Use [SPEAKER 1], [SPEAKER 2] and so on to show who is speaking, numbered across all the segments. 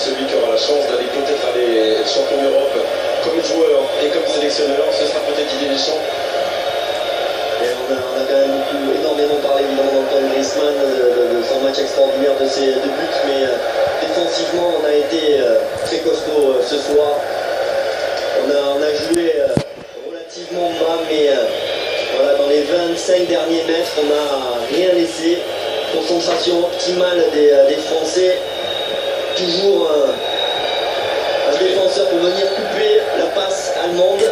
[SPEAKER 1] celui qui aura la chance d'aller peut-être aller champion d'Europe comme joueur et comme sélectionneur, ce sera peut-être Didier Deschamps.
[SPEAKER 2] Et on a quand même énormément parlé évidemment d'Antoine Griezmann, de son match extraordinaire, de ses deux buts, mais défensivement on a été très costaud ce soir. On a joué relativement bas, mais voilà, dans les 25 derniers mètres on n'a rien laissé. Concentration optimale des Français, toujours un défenseur pour venir couper la passe allemande.
[SPEAKER 1] Ça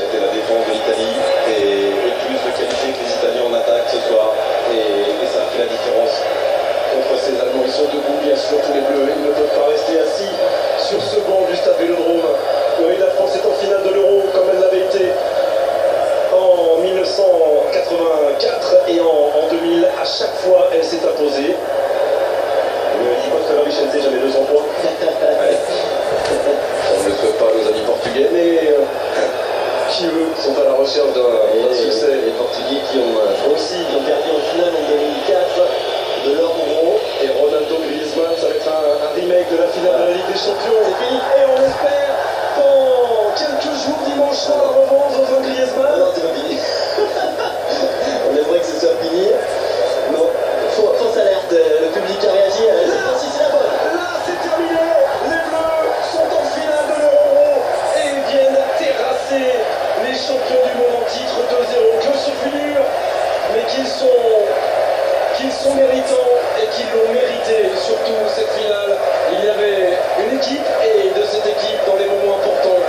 [SPEAKER 1] a été la défense de l'Italie et plus de qualité que les Italiens en attaque ce soir et ça a fait la différence contre ces Allemands. Ils sont debout bien sûr tous les bleus, ils ne peuvent pas rester assis sur ce banc du stade Vélodrome. Oui, la France est en finale de l'Euro comme elle l'avait été en 1984 et en 2000. À chaque fois elle s'est imposée. Vicente, j'avais 200 points. On ne le souhaite pas nos amis portugais, mais qui eux sont à la recherche d'un succès.
[SPEAKER 2] Les Portugais qui ont perdu en finale en 2004 de leur Euro.
[SPEAKER 1] Et Ronaldo Griezmann, ça va être un remake de la finale de la Ligue des Champions.
[SPEAKER 2] C'est fini.
[SPEAKER 1] Et on espère dans quelques jours, dimanche soir, la revanche de Griezmann.
[SPEAKER 2] Non, c'est pas fini. On aimerait que ce soit fini. Non, fausse alerte. Le public a réagi. Si c'est la bonne.
[SPEAKER 1] Là, c'est terminé. Les Bleus sont en finale de l'Euro et viennent terrasser les champions du monde en titre 2-0. Que ce fut dur, mais qu'ils sont méritants et qu'ils l'ont mérité. Surtout cette finale, il y avait une équipe et de cette équipe, dans les moments importants,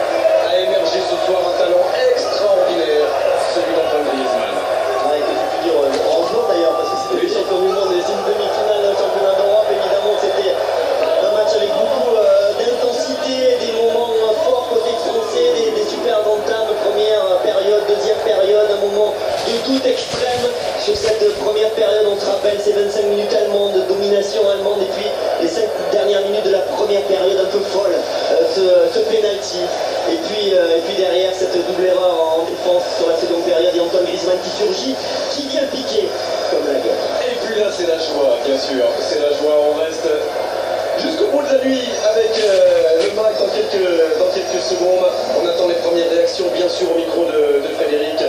[SPEAKER 1] a émergé ce soir un talent extraordinaire, celui d'Antoine Griezmann.
[SPEAKER 2] Ouais, que tu peux dire heureusement d'ailleurs, parce que c'était le champion du monde et c'est une demi-finale d'un championnat d'Europe. Évidemment, c'était un match avec beaucoup d'intensité, des moments forts côté français, des super entames, première période, deuxième période, un moment de doute extrême sur cette première période. On se rappelle ces 25 minutes allemandes, de domination allemande, et puis les 5 dernières minutes de la première période un peu folle, ce penalty, et puis derrière cette double erreur en défense sur la seconde période et Antoine Griezmann qui surgit, qui vient piquer comme la gueule.
[SPEAKER 1] Et puis là, c'est la joie, bien sûr, c'est la joie. On reste jusqu'au bout de la nuit avec le match dans quelques secondes. On attend les premières réactions, bien sûr, au micro de Frédéric.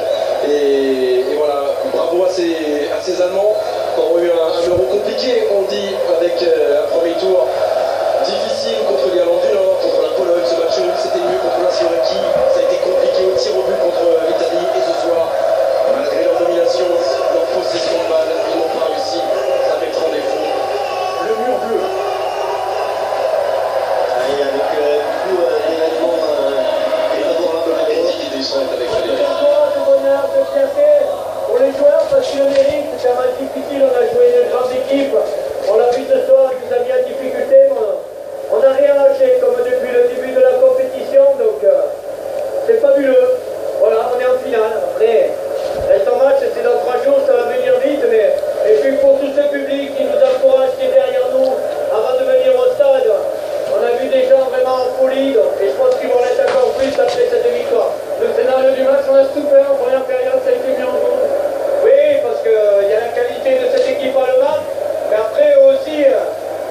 [SPEAKER 1] Et voilà, bravo à ces Allemands qui ont eu un Euro compliqué, on dit, avec un premier tour difficile contre l'Irlande du Nord, contre la Pologne. Ce match, c'était mieux contre la Slovaquie. Ça a été compliqué au tir au but contre l'Italie. Et ce soir, malgré leur domination, leur possession de balle, ils n'ont pas réussi à mettre en défaut le mur bleu.
[SPEAKER 2] Et avec beaucoup d'événements favorables à
[SPEAKER 1] Didier Deschamps est avec Frédéric.
[SPEAKER 3] De bonheur, de fierté pour les joueurs parce qu'ils le méritent. C'est un match difficile, on a joué une grande équipe. On l'a vu ce soir, ils nous a mis en difficulté, mais on n'a rien lâché comme depuis le début de la compétition, donc c'est fabuleux. Voilà, on est en finale. Après, reste en match, c'est dans 3 jours, ça va venir vite, mais et puis pour tout ce public qui nous encourage, qui est derrière nous, avant de venir au stade, on a vu des gens vraiment en folie, et je pense qu'ils vont l'être encore plus après cette victoire. Le scénario du match, on a souffert en première période, ça a été mis en compte. Oui, parce qu'il y a la qualité de cette équipe allemande, mais après aussi,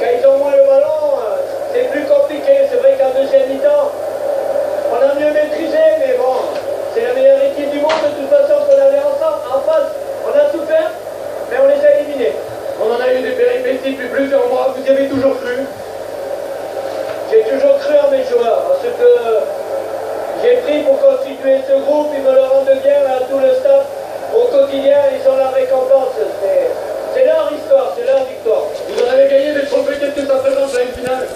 [SPEAKER 3] quand ils ont moins le ballon, c'est plus compliqué. C'est vrai qu'en deuxième mi-temps, on a mieux maîtrisé, mais bon, c'est la meilleure équipe du monde de toute façon qu'on avait en face. On a souffert, mais on les a éliminés. On en a eu des péripéties depuis plusieurs mois, vous y avez toujours cru. J'ai toujours cru en mes joueurs, en ce que j'ai pris pour constituer ce groupe, ils me le rendent bien à tout le staff. Au quotidien, ils ont la récompense. C'est leur histoire, c'est leur victoire. Vous en avez gagné des trophées, qu'est-ce que ça présente à une finale?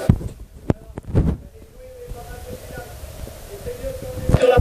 [SPEAKER 3] Sur la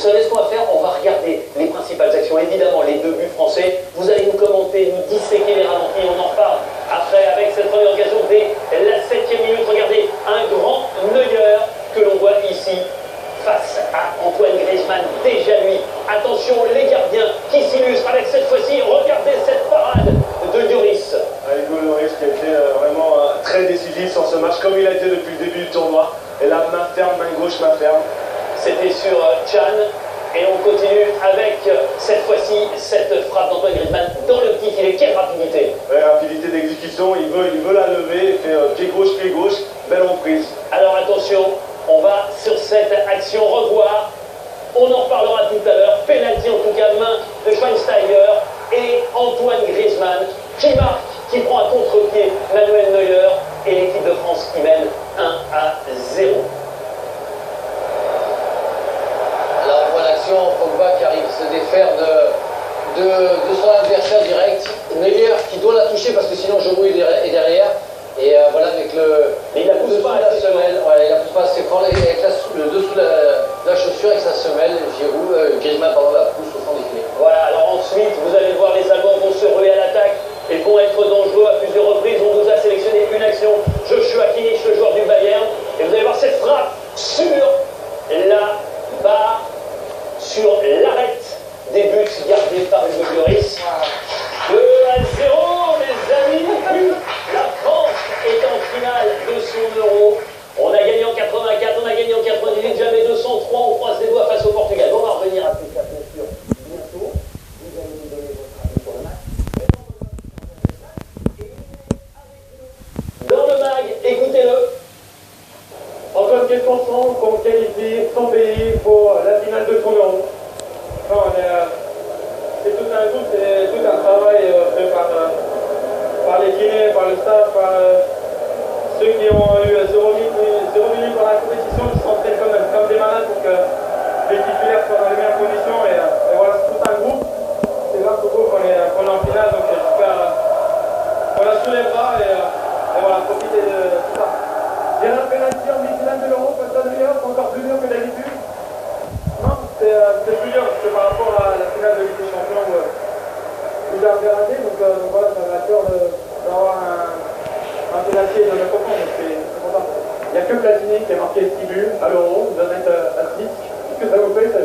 [SPEAKER 4] savez ce qu'on va faire? On va regarder les principales actions, évidemment les 2 buts français. Vous allez nous commenter, nous disséquer les ralentis, on en reparle après avec cette première occasion dès la 7e minute. Regardez, un grand Neuer que l'on voit ici face à Antoine Griezmann, déjà lui. Attention, les gardiens qui s'illustrent avec cette fois-ci, regardez cette parade de Lloris.
[SPEAKER 5] Hugo Lloris qui a été vraiment très décisif sur ce match, comme il a été depuis le début du tournoi. Et là, main ferme, main gauche, main ferme.
[SPEAKER 4] C'était sur Chan. Et on continue avec cette fois-ci cette frappe d'Antoine Griezmann dans le petit filet. Quelle rapidité!
[SPEAKER 5] Ouais, rapidité d'exécution, il veut la lever, il fait pied gauche, belle reprise.
[SPEAKER 4] Alors attention, on va sur cette action revoir. On en reparlera tout à l'heure. Penalty en tout cas, main de Schweinsteiger et Antoine Griezmann qui marque, qui prend à contre-pied Manuel Neuer et l'équipe de France qui mène 1-0.
[SPEAKER 6] Là, on voit l'action, Pogba qui arrive à se défaire de son adversaire direct. Neuer qui doit la toucher parce que sinon Giroud est derrière. Et voilà, avec
[SPEAKER 4] il la pousse pas
[SPEAKER 6] la semelle, ouais, il la pousse pas assez fort, avec le dessous de la chaussure avec sa semelle, Griezmann la pousse au fond des filets.
[SPEAKER 4] Voilà, alors ensuite, vous allez voir les Allemands vont se ruer à l'attaque et vont être dangereux à plusieurs reprises. On vous a sélectionné une action, Joshua Kimmich, le joueur du Bayern, et vous allez voir cette frappe sur la barre, sur l'arête des buts gardés par Hugo Lloris. 2-0, les amis, la France est en finale de son Euro. On a gagné en 84, on a gagné en 98, jamais 203, on croise les doigts face au Portugal. On va revenir à tout ça, bien sûr, bientôt. Vous allez nous donner votre avis sur le match. Dans le mag, écoutez-le.
[SPEAKER 3] Antoine, quel consent qu'on qualifie son pays pour la finale de son Euro? C'est tout un groupe, c'est tout un travail fait par les kinés, par le staff, par ceux qui ont eu 0 minutes dans la compétition, qui s'entraînent comme des malades pour que les titulaires soient dans les meilleures conditions. Et voilà, c'est tout un groupe. C'est grâce au groupe qu'on est en finale, donc j'espère qu'on la soulèvera et voilà, profiter de tout ça. Il y a un penalty en demi-finale de l'Euro, comme ça, c'est encore plus dur que d'habitude. Non, c'est plus dur, parce que par rapport à la finale de Ligue des Champions où j'ai raté, donc voilà, ça va être dur d'avoir un penalty et de le comprendre, donc c'est content. Il n'y a que Platini qui a marqué 6 buts à l'Euro, vous en êtes à 6. Qu'est-ce que ça vous fait, ça